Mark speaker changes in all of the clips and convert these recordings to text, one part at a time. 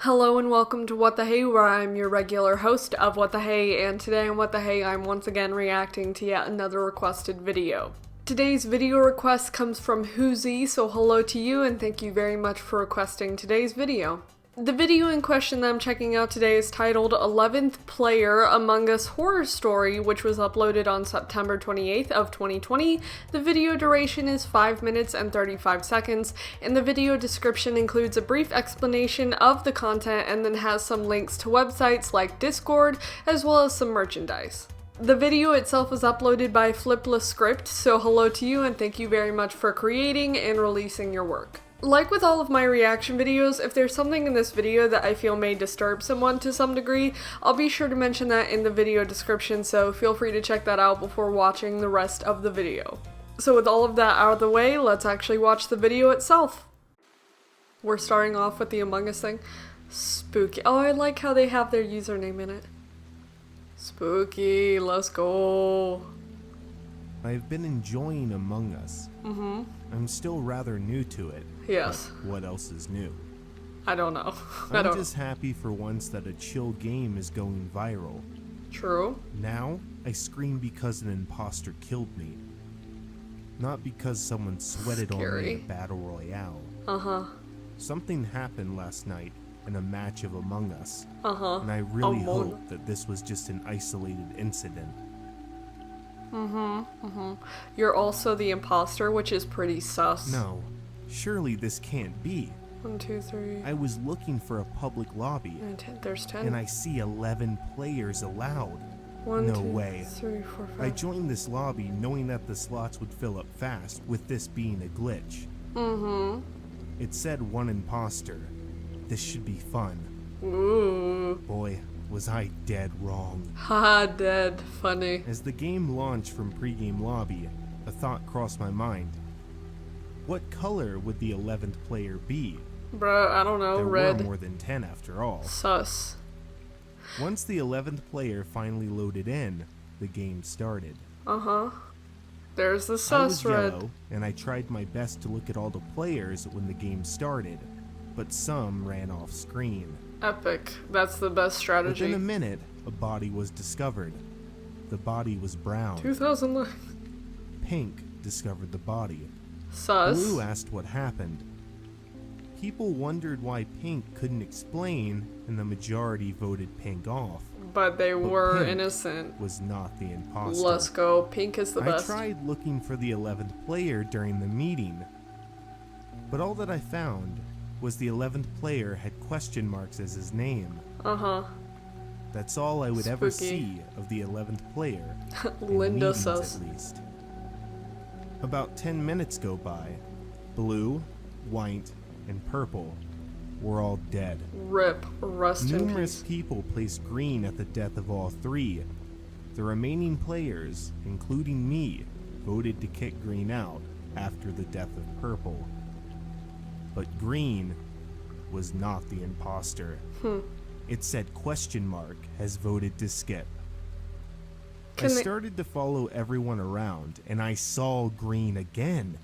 Speaker 1: Hello and welcome to What the Hey, where I'm your regular host of What the Hey, and today on What the Hey, I'm once again reacting to yet another requested video. Today's video request comes from Hoozy, so hello to you and thank you very much for requesting today's video. The video in question that I'm checking out today is titled 11th Player Among Us Horror Story, which was uploaded on September 28th of 2020. The video duration is 5 minutes and 35 seconds, and the video description includes a brief explanation of the content and then has some links to websites like Discord, as well as some merchandise. The video itself was uploaded by FlipLaScript, so hello to you and thank you very much for creating and releasing your work. Like with all of my reaction videos, if there's something in this video that I feel may disturb someone to some degree, I'll be sure to mention that in the video description, so feel free to check that out before watching the rest of the video. So with all of that out of the way, let's actually watch the video itself. We're starting off with the Among Us thing. Spooky. Oh, I like how they have their username in it. Spooky, let's go.
Speaker 2: I've been enjoying Among Us. I'm still rather new to it.
Speaker 1: Yes.
Speaker 2: But what else is new?
Speaker 1: I don't know.
Speaker 2: I'm just happy for once that a chill game is going viral.
Speaker 1: True.
Speaker 2: Now, I scream because an imposter killed me. Not because someone sweated on me in a battle royale. Something happened last night in a match of Among Us. And I really hope that this was just an isolated incident.
Speaker 1: You're also the imposter, which is pretty sus.
Speaker 2: No, surely this can't be.
Speaker 1: 1, 2, 3.
Speaker 2: I was looking for a public lobby.
Speaker 1: There's 10.
Speaker 2: And I see 11 players allowed.
Speaker 1: 1,
Speaker 2: no
Speaker 1: 2,
Speaker 2: way.
Speaker 1: 3, 4, 5.
Speaker 2: I joined this lobby knowing that the slots would fill up fast, with this being a glitch. It said one imposter. This should be fun.
Speaker 1: Ooh.
Speaker 2: Boy, was I dead wrong.
Speaker 1: Haha, dead. Funny.
Speaker 2: As the game launched from pregame lobby, a thought crossed my mind. What color would the 11th player be?
Speaker 1: Bruh, I don't know.
Speaker 2: There
Speaker 1: Red.
Speaker 2: were more than 10 after all.
Speaker 1: Sus.
Speaker 2: Once the 11th player finally loaded in, the game started.
Speaker 1: There's the
Speaker 2: I
Speaker 1: sus
Speaker 2: was
Speaker 1: red.
Speaker 2: yellow, and I tried my best to look at all the players when the game started, but some ran off screen.
Speaker 1: Epic. That's the best strategy.
Speaker 2: Within a minute, a body was discovered. The body was brown.
Speaker 1: 2000 likes.
Speaker 2: Pink discovered the body.
Speaker 1: Sus.
Speaker 2: Blue asked what happened. People wondered why Pink couldn't explain, and the majority voted Pink off.
Speaker 1: But they were
Speaker 2: Pink
Speaker 1: innocent.
Speaker 2: Was not the imposter.
Speaker 1: Let's go. Pink is the best.
Speaker 2: I tried looking for the 11th player during the meeting, but all that I found was the 11th player had question marks as his name. That's all I would ever see of the 11th player.
Speaker 1: Linda sus.
Speaker 2: At least. About 10 minutes go by. Blue, white, and purple were all dead.
Speaker 1: Rip. Rest in
Speaker 2: Numerous
Speaker 1: peace.
Speaker 2: people placed green at the death of all three. The remaining players, including me, voted to kick green out after the death of purple. But green was not the imposter. It said question mark has voted to skip. I started to follow everyone around, and I saw green again.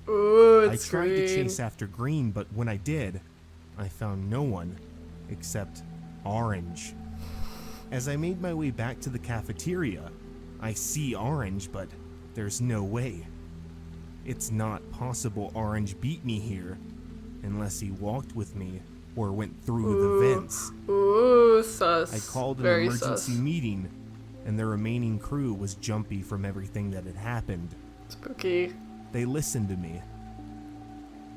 Speaker 1: Ooh,
Speaker 2: I
Speaker 1: it's
Speaker 2: tried
Speaker 1: green.
Speaker 2: to chase after green, but when I did, I found no one except orange. As I made my way back to the cafeteria, I see orange, but there's no way. It's not possible orange beat me here, unless he walked with me or went through the vents.
Speaker 1: Ooh, sus.
Speaker 2: I called an
Speaker 1: Very
Speaker 2: emergency
Speaker 1: sus.
Speaker 2: meeting, and the remaining crew was jumpy from everything that had happened.
Speaker 1: Spooky.
Speaker 2: They listened to me.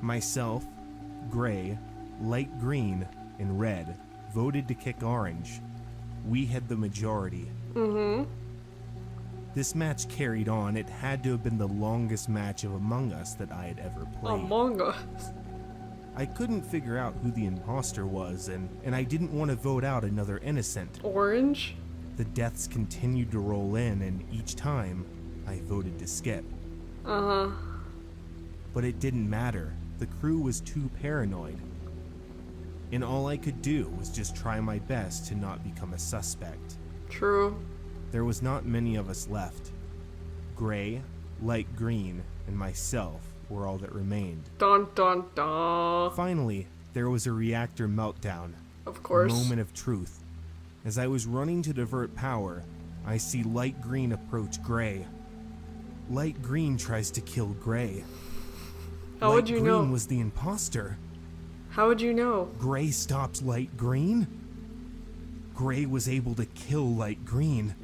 Speaker 2: Myself, gray, light green, and red voted to kick orange. We had the majority. This match carried on. It had to have been the longest match of Among Us that I had ever played.
Speaker 1: Among Us.
Speaker 2: I couldn't figure out who the imposter was, and I didn't want to vote out another innocent.
Speaker 1: Orange?
Speaker 2: The deaths continued to roll in, and each time, I voted to skip. But it didn't matter. The crew was too paranoid. And all I could do was just try my best to not become a suspect.
Speaker 1: True.
Speaker 2: There was not many of us left. Gray, light green, and myself were all that remained.
Speaker 1: Dun dun dun.
Speaker 2: Finally, there was a reactor meltdown,
Speaker 1: Of course.
Speaker 2: Moment of truth. As I was running to divert power, I see light green approach gray. Light green tries to kill gray.
Speaker 1: How would you know?
Speaker 2: Light green was the imposter.
Speaker 1: How would you know?
Speaker 2: Gray stopped light green? Gray was able to kill light green.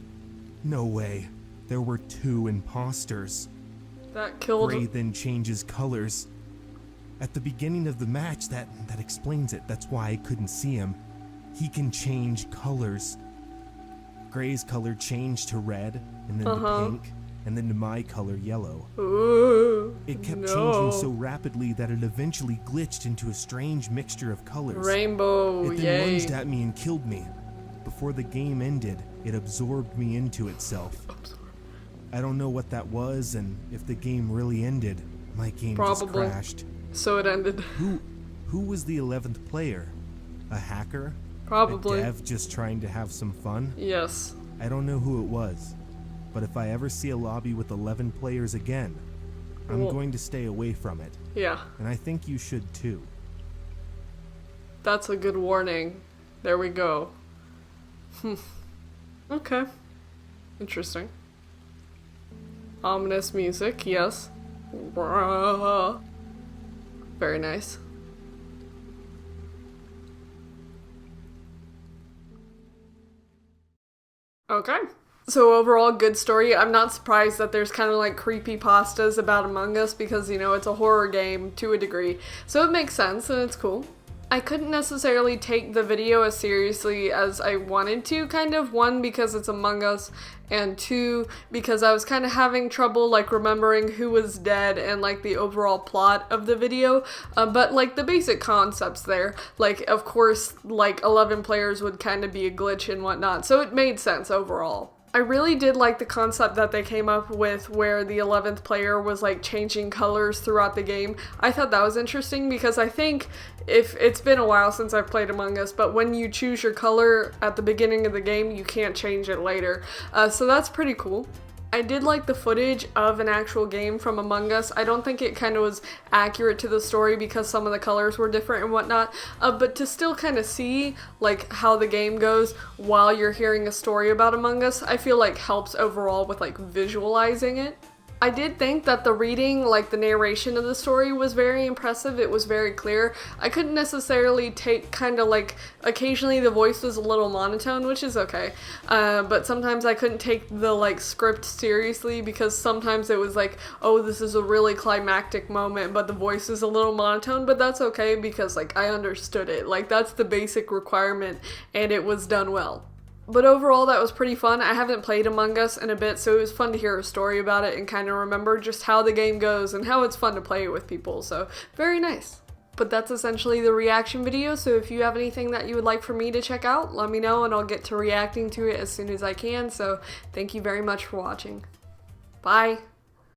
Speaker 2: No way. There were two imposters.
Speaker 1: That killed...
Speaker 2: Gray then changes colors. At the beginning of the match, that explains it. That's why I couldn't see him. He can change colors. Gray's color changed to red, and then to pink, and then to my color, yellow.
Speaker 1: Ooh,
Speaker 2: It kept changing so rapidly that it eventually glitched into a strange mixture of colors.
Speaker 1: Rainbow,
Speaker 2: It then
Speaker 1: yay.
Speaker 2: lunged at me and killed me. Before the game ended, it absorbed me into itself. I don't know what that was, and if the game really ended, my game just crashed.
Speaker 1: So it ended.
Speaker 2: Who was the 11th player? A hacker?
Speaker 1: Probably.
Speaker 2: A dev just trying to have some fun?
Speaker 1: Yes.
Speaker 2: I don't know who it was, but if I ever see a lobby with 11 players again, I'm going to stay away from it.
Speaker 1: Yeah.
Speaker 2: And I think you should too.
Speaker 1: That's a good warning. There we go. Okay. Interesting. Ominous music, yes. Very nice. Okay. So overall, good story. I'm not surprised that there's kind of like creepypastas about Among Us because, you know, it's a horror game to a degree. So it makes sense and it's cool. I couldn't necessarily take the video as seriously as I wanted to, kind of. One, because it's Among Us, and two, because I was kind of having trouble, like, remembering who was dead and, like, the overall plot of the video. But, like, the basic concepts there, like, of course, like, 11 players would kind of be a glitch and whatnot, so it made sense overall. I really did like the concept that they came up with where the 11th player was like changing colors throughout the game. I thought that was interesting because I think if it's been a while since I've played Among Us, but when you choose your color at the beginning of the game, you can't change it later. So that's pretty cool. I did like the footage of an actual game from Among Us. I don't think it kind of was accurate to the story because some of the colors were different and whatnot, but to still kind of see like how the game goes while you're hearing a story about Among Us, I feel like helps overall with like visualizing it. I did think that the reading, like the narration of the story, was very impressive. It was very clear. I couldn't necessarily take kind of like, occasionally the voice was a little monotone, which is okay. But sometimes I couldn't take the like script seriously because sometimes it was like, oh, this is a really climactic moment, but the voice is a little monotone, but that's okay because like I understood it. Like that's the basic requirement and it was done well. But overall, that was pretty fun. I haven't played Among Us in a bit, so it was fun to hear a story about it and kind of remember just how the game goes and how it's fun to play it with people, so very nice. But that's essentially the reaction video, so if you have anything that you would like for me to check out, let me know and I'll get to reacting to it as soon as I can, so thank you very much for watching. Bye!